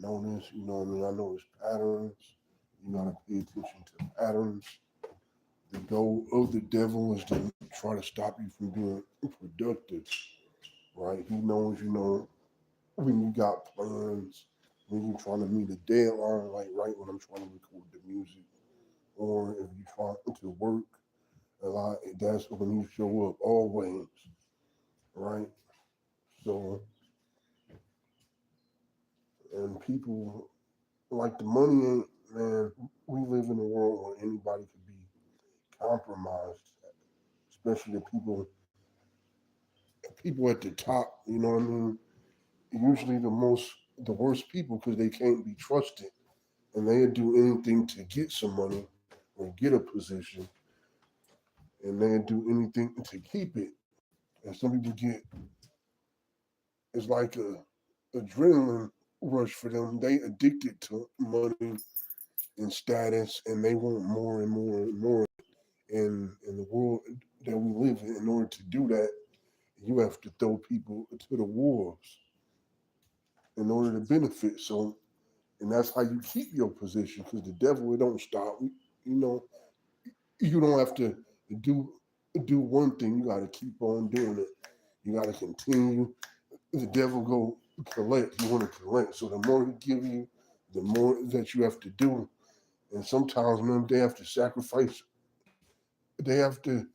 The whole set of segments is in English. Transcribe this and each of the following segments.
notice, you know what I mean? I notice patterns. You gotta pay attention to patterns. The goal of the devil is to try to stop you from being productive, right? He knows, when you got plans, when you're trying to meet a deadline, like right when I'm trying to record the music, or if you're trying to work a lot, that's when you show up always, right? So, and people like the money ain't, man, we live in a world where anybody could be compromised, especially the people at the top, you know what I mean? Usually the worst people because they can't be trusted and they'll do anything to get some money or get a position and they'll do anything to keep it. And some people it's like a adrenaline rush for them. They addicted to money and status and they want more and more and more. In the world that we live in order to do that, you have to throw people to the wolves in order to benefit. So, and that's how you keep your position because the devil it don't stop. You know, you don't have to do do one thing. You got to keep on doing it. You got to continue. The devil go collect. You want to collect. So the more he give you, the more that you have to do. And sometimes, man, they have to sacrifice. They have to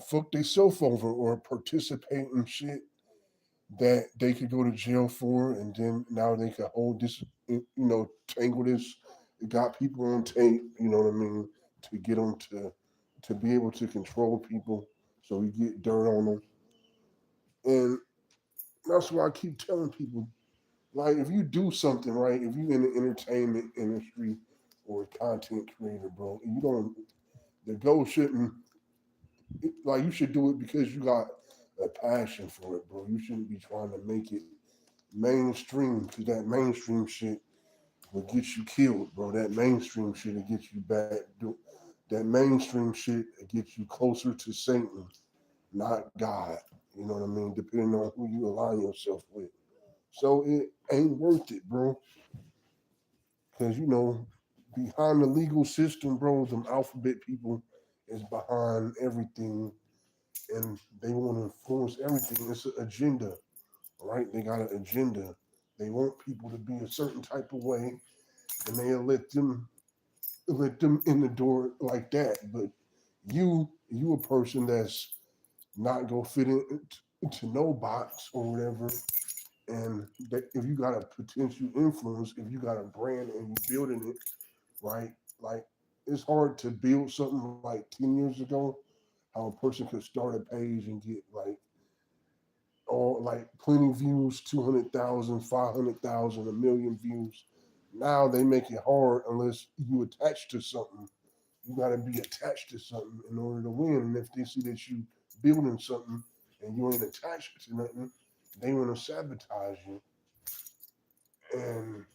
fuck themselves over or participate in shit that they could go to jail for, and then now they could hold this, tangle this. It got people on tape, you know what I mean, to get them to be able to control people, so we get dirt on them, and that's why I keep telling people, like, if you do something right, if you in the entertainment industry or content creator, bro, you don't, the goal shouldn't, like, you should do it because you got a passion for it, bro. You shouldn't be trying to make it mainstream because that mainstream shit will get you killed, bro. That mainstream shit will get you back. That mainstream shit will get you closer to Satan, not God. You know what I mean? Depending on who you align yourself with. So it ain't worth it, bro. Because, behind the legal system, bro, them alphabet people is behind everything and they want to influence everything. It's an agenda, right? They got an agenda. They want people to be a certain type of way, and they'll let them in the door like that. But you a person that's not gonna fit into no box or whatever. And that if you got a potential influence, if you got a brand and you building it right, like it's hard to build something like 10 years ago. How a person could start a page and get like or like plenty views, 200,000, 500,000, a million views. Now they make it hard unless you attach to something. You got to be attached to something in order to win. And if they see that you building something and you ain't attached to nothing, they want to sabotage you. And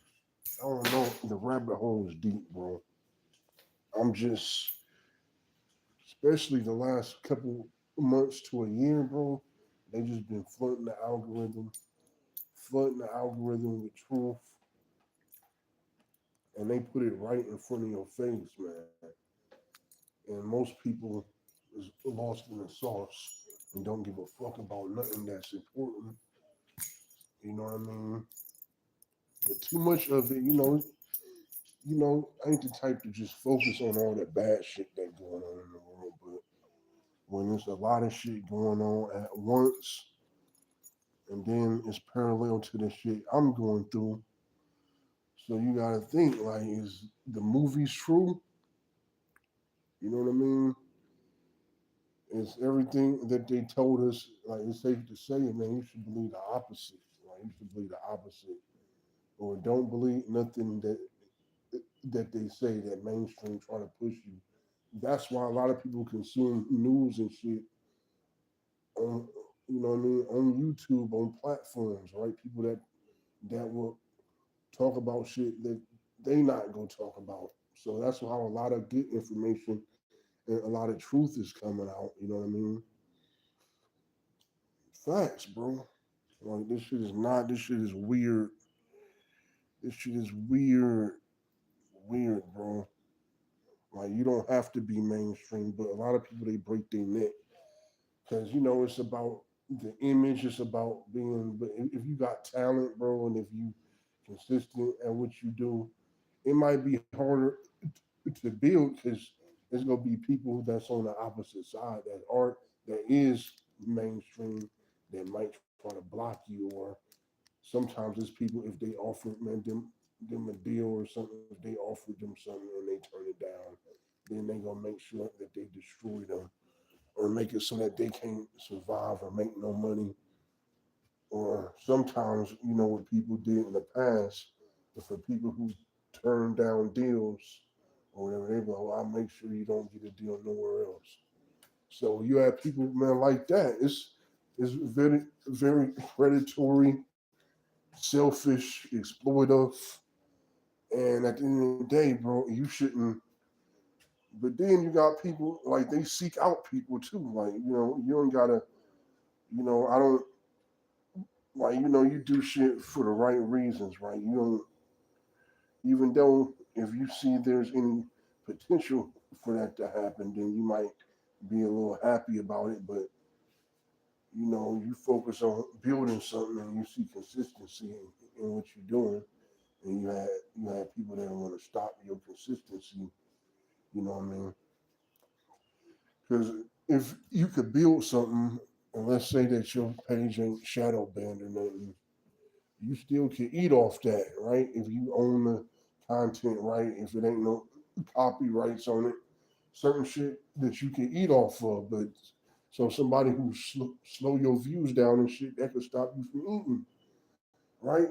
I don't know, the rabbit hole is deep, bro. I'm just, especially the last couple months to a year, bro. They just been flooding the algorithm with truth, and they put it right in front of your face, man. And most people is lost in the sauce and don't give a fuck about nothing that's important. You know what I mean? But too much of it, I ain't the type to just focus on all that bad shit that going on in the world. But when there's a lot of shit going on at once, and then it's parallel to the shit I'm going through, so you gotta think like, is the movies true? You know what I mean? It's everything that they told us. Like it's safe to say, man, you should believe the opposite. Like you should believe the opposite, or don't believe nothing that they say that mainstream trying to push you. That's why a lot of people consume news and shit on, what I mean, on YouTube, on platforms, right? People that will talk about shit that they not gonna talk about. So that's how a lot of good information and a lot of truth is coming out. You know what I mean? Facts, bro. Like this shit is not. This shit is weird. This shit is weird, weird, bro. Like you don't have to be mainstream, but a lot of people they break their neck because it's about the image. It's about being. But if you got talent, bro, and if you consistent at what you do, it might be harder to build because there's gonna be people that's on the opposite side that aren't that is mainstream that might try to block you or sometimes it's people if they offer them a deal or something if they offered them something and they turn it down then they gonna make sure that they destroy them or make it so that they can't survive or make no money or sometimes what people did in the past but for people who turn down deals or whatever they go I'll make sure you don't get a deal nowhere else so you have people man like that it's very predatory selfish, exploitive, and at the end of the day, bro, you shouldn't. But then you got people like they seek out people too. Like you don't gotta. I don't like. You do shit for the right reasons, right? You don't. Even though if you see there's any potential for that to happen, then you might be a little happy about it. But you focus on building something and you see consistency in what you're doing and you had people that want to stop your consistency. You know what I mean? Because if you could build something, and let's say that your page ain't shadow banned or nothing, you still can eat off that, right? If you own the content right, if it ain't no copyrights on it, certain shit that you can eat off of. But so somebody who slow your views down and shit, that could stop you from eating, right?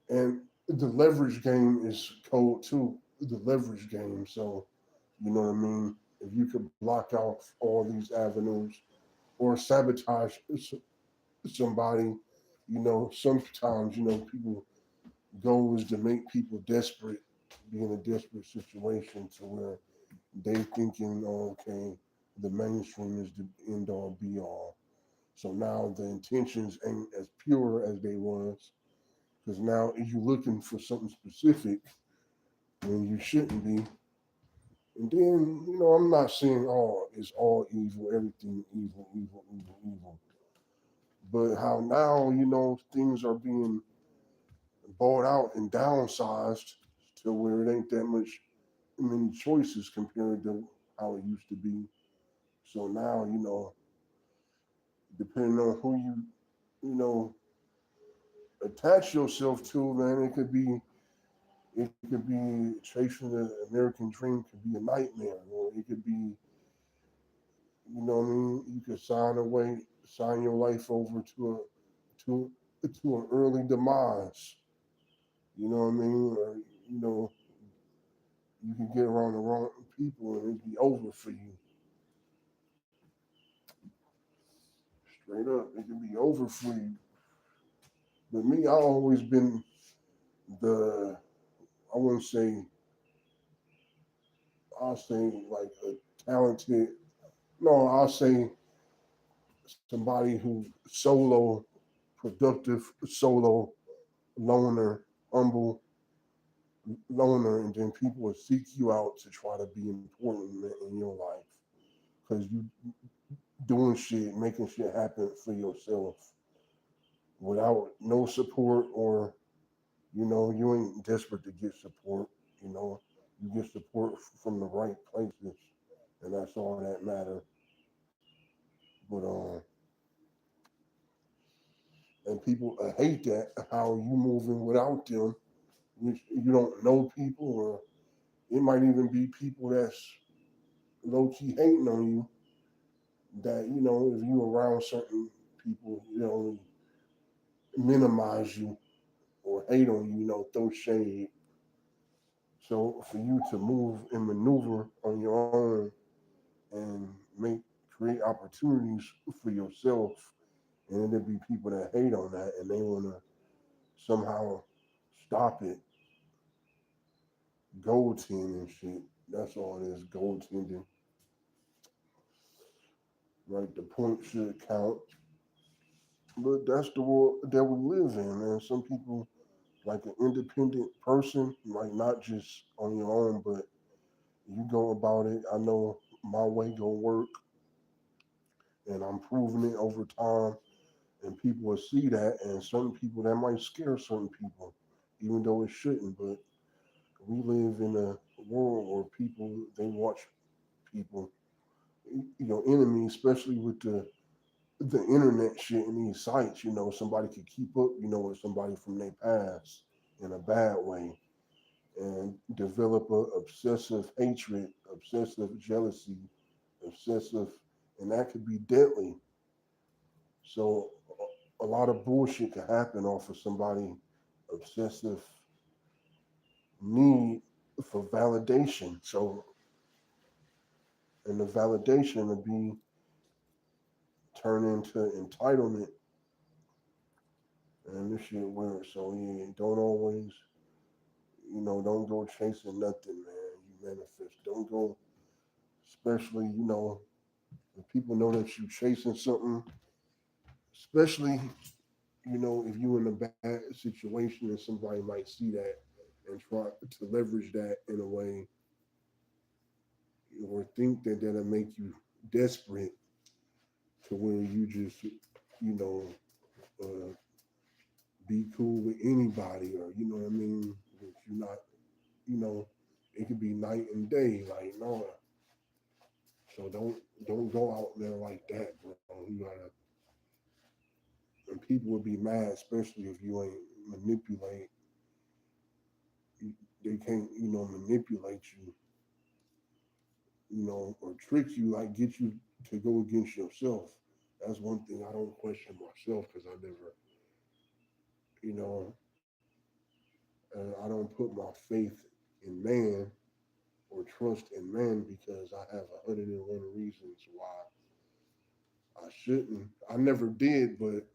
And the leverage game is cold too. The leverage game. So, you know what I mean? If you could block out all these avenues or sabotage somebody, sometimes, people goal is to make people desperate, be in a desperate situation to where they thinking, oh, okay, the mainstream is the end all be all. So now the intentions ain't as pure as they was because now you're looking for something specific when you shouldn't be. And then, I'm not saying it's all evil, everything evil, evil, evil, evil. But how now, things are being bought out and downsized to where it ain't that much many choices compared to how it used to be. So now, depending on who you know, attach yourself to, man, it could be chasing the American dream could be a nightmare, or it could be what I mean? You could sign your life over to to an early demise. You know what I mean? Or you know, you can get around the wrong people and it'd be over for you. Straight up, it can be over for you. But me, I always been the I wouldn't say I'll say like a talented. No, I'll say somebody who solo, productive, solo, loner, humble, loner, and then people will seek you out to try to be important in your life because you doing shit, making shit happen for yourself without no support or you ain't desperate to get support. You know, you get support from the right places, and that's all that matter. But and people hate that how you moving without them. You don't know people, or it might even be people that's low key hating on you that if you around certain people minimize you or hate on you throw shade so for you to move and maneuver on your own and create opportunities for yourself and then there be people that hate on that and they want to somehow stop it goaltending and shit that's all it is goaltending right the point should count But that's the world that we live in, man. Some people, like an independent person, like not just on your own, but you go about it. I know my way gonna work, and I'm proving it over time, and people will see that. And certain people that might scare certain people, even though it shouldn't. But we live in a world where people they watch people, enemies, especially with the internet shit and these sites. Somebody could keep up, with somebody from their past in a bad way and develop a obsessive hatred, obsessive jealousy, obsessive, and that could be deadly. So a lot of bullshit can happen off of somebody obsessive need for validation. So and the validation would be turned into entitlement, and this shit weird. So yeah, don't always, don't go chasing nothing, man. You manifest. Don't go, especially, if people know that you chasing something, especially, if you in a bad situation and somebody might see that and try to leverage that in a way or think that that'll make you desperate to where you just, uh, be cool with anybody or, what I mean? If you're not, you know, it could be night and day. Like, no, so don't go out there like that, bro. You gotta, and people would be mad, especially if you ain't manipulate. They can't, manipulate you, or trick you, like get you to go against yourself. That's one thing I don't question myself because I never, you know, I don't put my faith in man or trust in man because I have 101 reasons why I shouldn't. I never did, but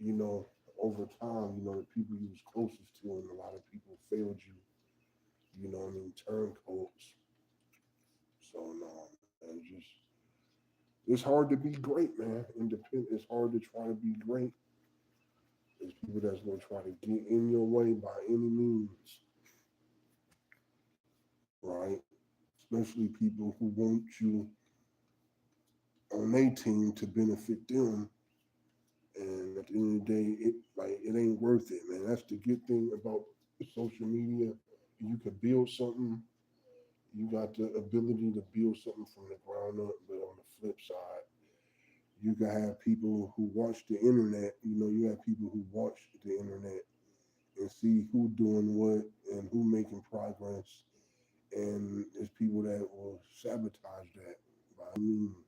you know, over time, the people you was closest to and a lot of people failed you, turncoats. So no, man, it's hard to be great, man. Independent. It's hard to try to be great. There's people that's gonna try to get in your way by any means, right? Especially people who want you on their team to benefit them. And at the end of the day, it ain't worth it, man. That's the good thing about social media. You can build something. You got the ability to build something from the ground up. But on the flip side, you can have people who watch the internet. You have people who watch the internet and see who doing what and who making progress. And there's people that will sabotage that by any means.